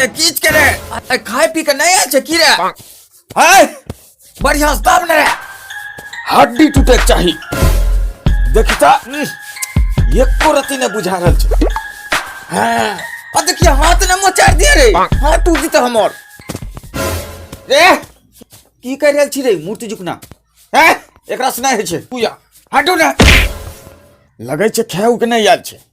अरे कीच के रे, अरे खाए पी के नहीं आए छे की रे? हाय बढ़िया दाब ने रे, हड्डी टूटे चाहिए। देखिता एको रति ने बुझा रहल छे। हां आ देखिए हाथ ने मोचार दिए रे, हाथ टूट जीते हमर रे। की कर रहल छी रे मूर्ति झुकना? हैं एकरा से नहीं छे पूजा हटो ना, लगे छे खाऊ के नहीं याद छे।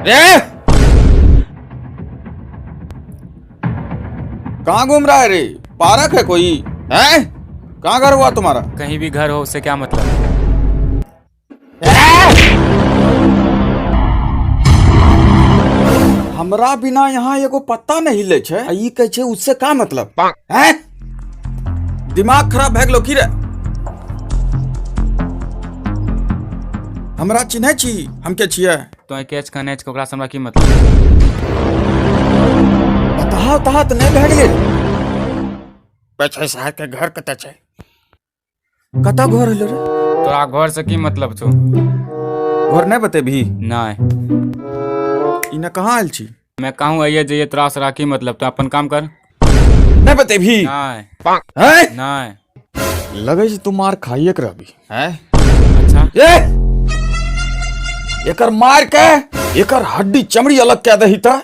रे कहाँ घूम रहा है रे? पार्क है कोई? हैं कहाँ घर हुआ तुम्हारा? कहीं भी घर हो उससे क्या मतलब? हमरा बिना यहाँ एगो पत्ता नहीं हिले छे, ई कहे छे उससे का मतलब? हैं दिमाग खराब भए गेलो की रे? हमरा चिन्हे छी हम के छियै? तो कैच कनेच ओकरा से हमरा की मतलब? बताओ तहा त नहीं भए गेलै। पछे साहब के घर कतऽ छै? कतऽ घर हलो रे? तोरा घर से की मतलब छौ? घर नहीं बतेबी? नहीं। इने कहाँ आयल छी? मैं कहूँ आइए जाइए तोरा से की मतलब? तो अपन काम कर। नहीं बतेबी? नहीं हैं नहीं। लगे छी तू मार खाइए के रहबी। हैं अच्छा ए एकर मार के एकर हड्डी चमड़ी अलग क्या दही था।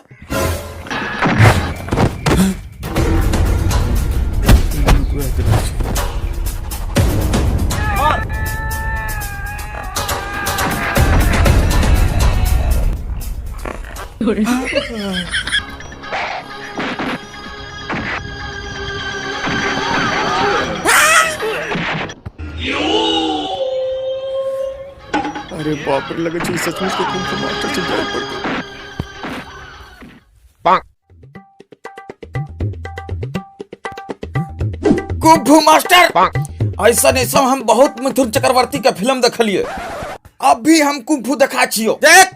अरे बाप रे, लगे छी सचमुच के कुंफू मास्टर से जाए पड़ता। कुंफू मास्टर ऐसा नहीं सब हम बहुत मिथुन चक्रवर्ती के फिल्म देखलिए, अब भी हम कुंफू देखा छियो। देख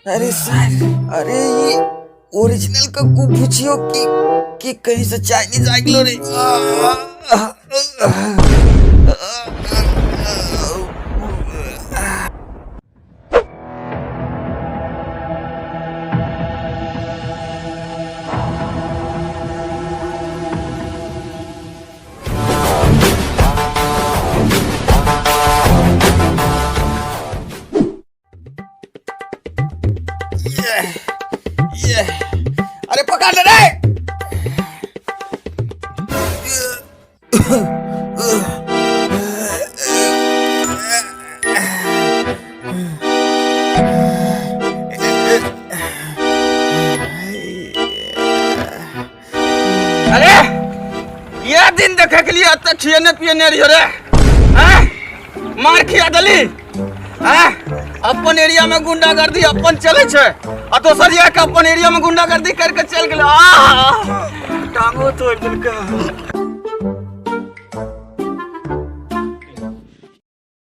अरे सर, अरे ये ओरिजिनल का कुंफू छियो कि कहीं से चाइनीज आ गेलो रे? अरे पकड़ ले रे। अरे ये दिन देखे के लिए तक खियाने पियने रहियो रे? मार खिया दली? अपन एरिया में गुंडागर्दी अपन चले छे आ दोसर के अपन एरिया में गुंडागर्दी करके चल गेल। टांगो तोड़ देलकै।